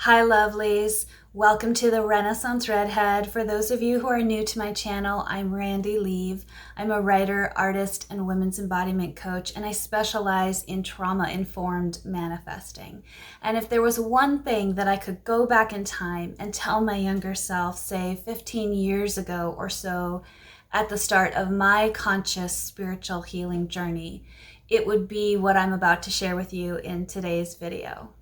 Hi lovelies, welcome to the Renaissance Redhead. For those of you who are new to my channel, I'm Randy Leave. I'm a writer, artist, and women's embodiment coach, and I specialize in trauma-informed manifesting. And if there was one thing that I could go back in time and tell my younger self, say 15 years ago or so, at the start of my conscious spiritual healing journey, it would be what I'm about to share with you in today's video.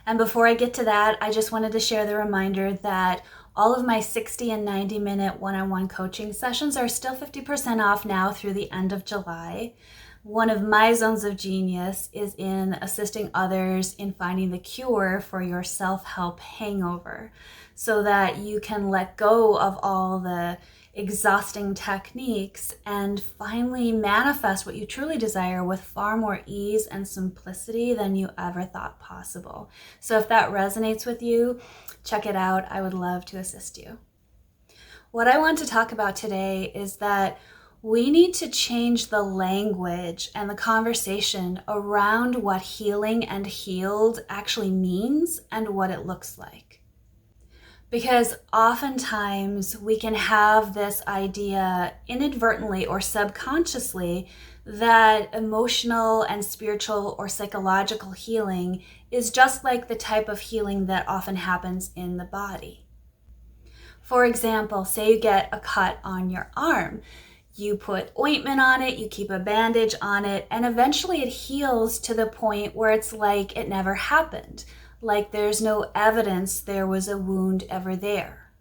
And before I get to that, I just wanted to share the reminder that all of my 60 and 90-minute one-on-one coaching sessions are still 50% off now through the end of July. One of my zones of genius is in assisting others in finding the cure for your self-help hangover so that you can let go of all the exhausting techniques and finally manifest what you truly desire with far more ease and simplicity than you ever thought possible. So if that resonates with you, check it out. I would love to assist you. What I want to talk about today is that we need to change the language and the conversation around what healing and healed actually means and what it looks like. Because oftentimes we can have this idea inadvertently or subconsciously that emotional and spiritual or psychological healing is just like the type of healing that often happens in the body. For example, say you get a cut on your arm. You put ointment on it, you keep a bandage on it, and eventually it heals to the point where it's like it never happened. Like there's no evidence there was a wound ever there.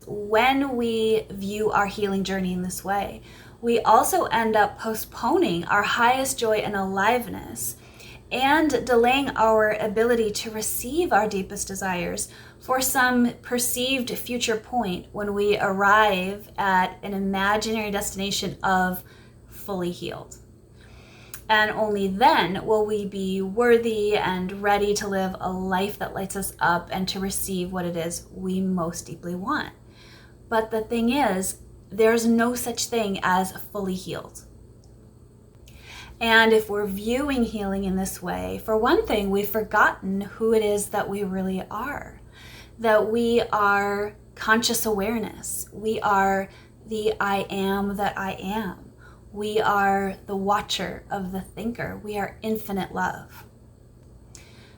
When we view our healing journey in this way, we also end up postponing our highest joy and aliveness and delaying our ability to receive our deepest desires for some perceived future point when we arrive at an imaginary destination of fully healed. And only then will we be worthy and ready to live a life that lights us up and to receive what it is we most deeply want. But the thing is, there's no such thing as fully healed. And if we're viewing healing in this way, for one thing, we've forgotten who it is that we really are. That we are conscious awareness. We are the I am that I am. We are the watcher of the thinker. We are infinite love.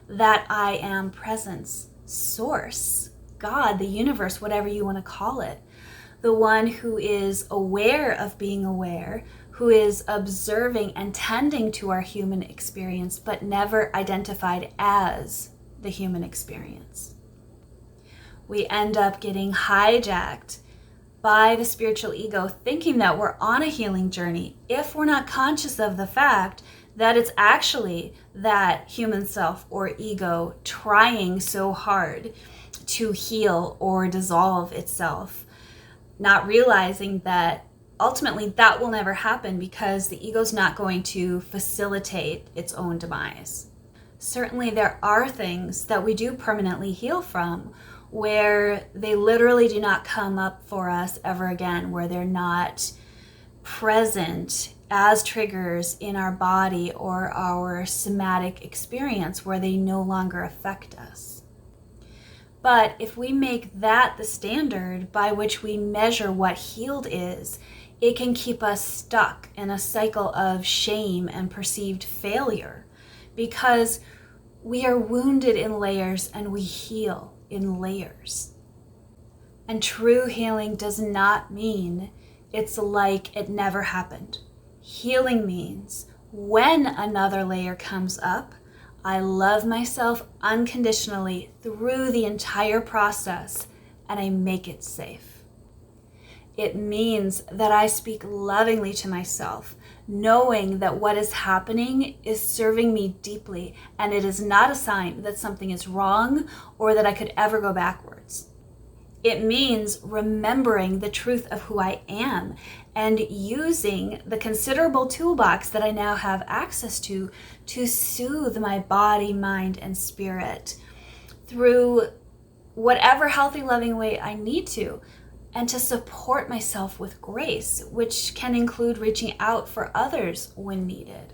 That I am presence, source, God, the universe, whatever you want to call it. The one who is aware of being aware, who is observing and tending to our human experience, but never identified as the human experience. We end up getting hijacked by the spiritual ego, thinking that we're on a healing journey if we're not conscious of the fact that it's actually that human self or ego trying so hard to heal or dissolve itself, not realizing that ultimately that will never happen because the ego's not going to facilitate its own demise. Certainly there are things that we do permanently heal from where they literally do not come up for us ever again, where they're not present as triggers in our body or our somatic experience, where they no longer affect us. But if we make that the standard by which we measure what healed is, it can keep us stuck in a cycle of shame and perceived failure because we are wounded in layers and we heal in layers. And true healing does not mean it's like it never happened. Healing means when another layer comes up, I love myself unconditionally through the entire process and I make it safe. It means that I speak lovingly to myself, knowing that what is happening is serving me deeply and it is not a sign that something is wrong or that I could ever go backwards. It means remembering the truth of who I am and using the considerable toolbox that I now have access to soothe my body, mind, and spirit through whatever healthy, loving way I need to, and to support myself with grace, which can include reaching out for others when needed.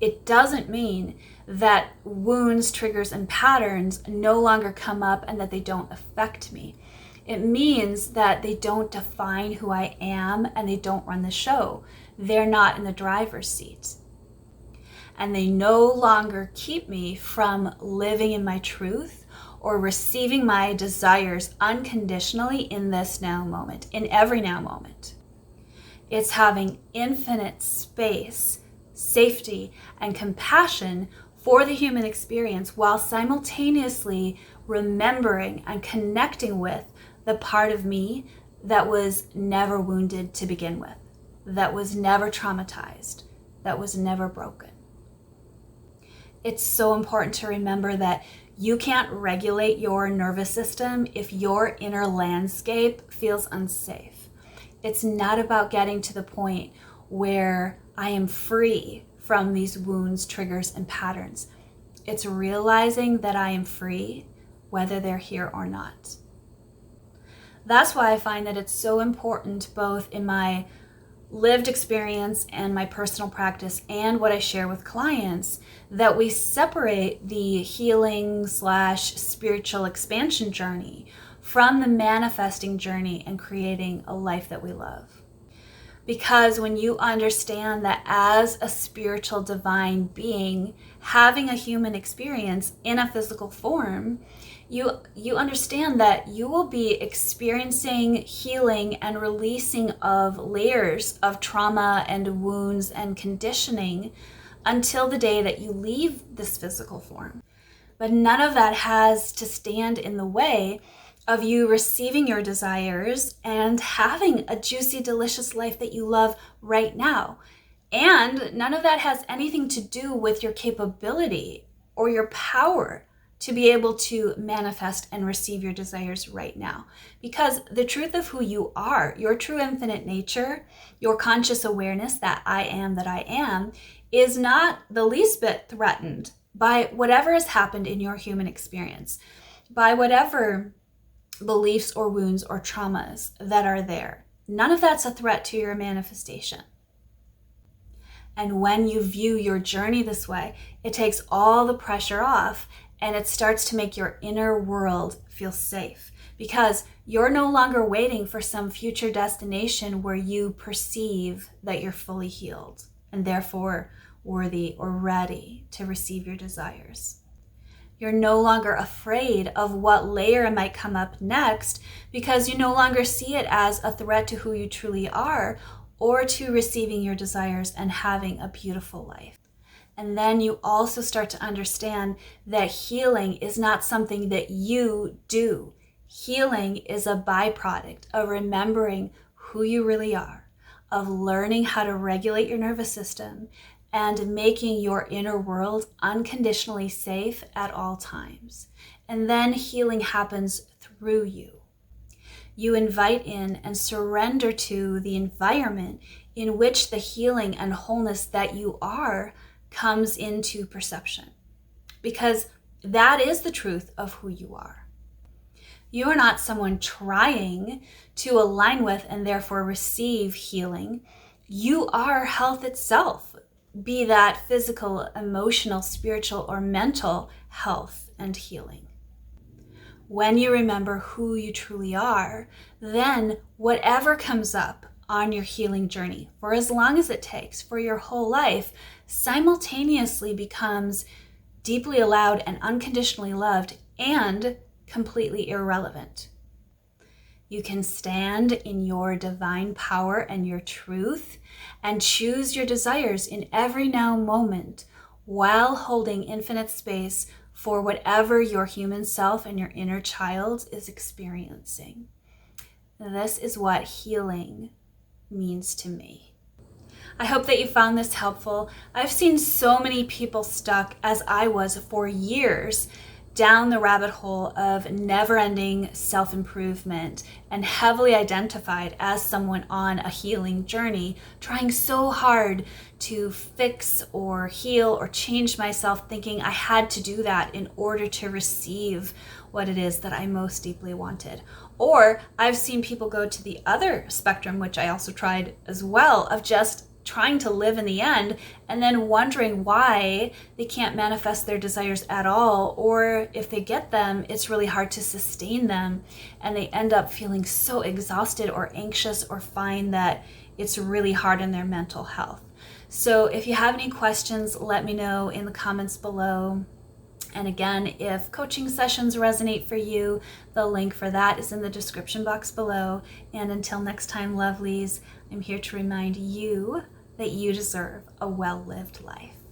It doesn't mean that wounds, triggers, and patterns no longer come up and that they don't affect me. It means that they don't define who I am and they don't run the show. They're not in the driver's seat. And they no longer keep me from living in my truth or receiving my desires unconditionally in this now moment, in every now moment. It's having infinite space, safety, and compassion for the human experience while simultaneously remembering and connecting with the part of me that was never wounded to begin with, that was never traumatized, that was never broken. It's so important to remember that you can't regulate your nervous system if your inner landscape feels unsafe. It's not about getting to the point where I am free from these wounds, triggers, and patterns. It's realizing that I am free, whether they're here or not. That's why I find that it's so important, both in my lived experience and my personal practice and what I share with clients, that we separate the healing / spiritual expansion journey from the manifesting journey and creating a life that we love. Because when you understand that as a spiritual divine being having a human experience in a physical form, you understand that you will be experiencing healing and releasing of layers of trauma and wounds and conditioning until the day that you leave this physical form. But none of that has to stand in the way of you receiving your desires and having a juicy, delicious life that you love right now. And none of that has anything to do with your capability or your power to be able to manifest and receive your desires right now. Because the truth of who you are, your true infinite nature, your conscious awareness that I am, is not the least bit threatened by whatever has happened in your human experience, by whatever beliefs or wounds or traumas that are there. None of that's a threat to your manifestation. And when you view your journey this way, it takes all the pressure off and it starts to make your inner world feel safe, because you're no longer waiting for some future destination where you perceive that you're fully healed and therefore worthy or ready to receive your desires. You're no longer afraid of what layer might come up next, because you no longer see it as a threat to who you truly are or to receiving your desires and having a beautiful life. And then you also start to understand that healing is not something that you do. Healing is a byproduct of remembering who you really are, of learning how to regulate your nervous system, and making your inner world unconditionally safe at all times. And then healing happens through you. You invite in and surrender to the environment in which the healing and wholeness that you are comes into perception, because that is the truth of who you are. You are not someone trying to align with and therefore receive healing. You are health itself, be that physical, emotional, spiritual, or mental health and healing. When you remember who you truly are, then whatever comes up on your healing journey, for as long as it takes, for your whole life, simultaneously becomes deeply allowed and unconditionally loved and completely irrelevant. You can stand in your divine power and your truth and choose your desires in every now moment while holding infinite space for whatever your human self and your inner child is experiencing. This is what healing means to me. I hope that you found this helpful. I've seen so many people stuck, as I was for years, down the rabbit hole of never-ending self-improvement and heavily identified as someone on a healing journey, trying so hard to fix or heal or change myself, thinking I had to do that in order to receive what it is that I most deeply wanted. Or I've seen people go to the other spectrum, which I also tried as well, of just trying to live in the end and then wondering why they can't manifest their desires at all, or if they get them, it's really hard to sustain them, and they end up feeling so exhausted or anxious or find that it's really hard on their mental health. So if you have any questions, let me know in the comments below. And again, if coaching sessions resonate for you, the link for that is in the description box below. And until next time, lovelies, I'm here to remind you that you deserve a well-lived life.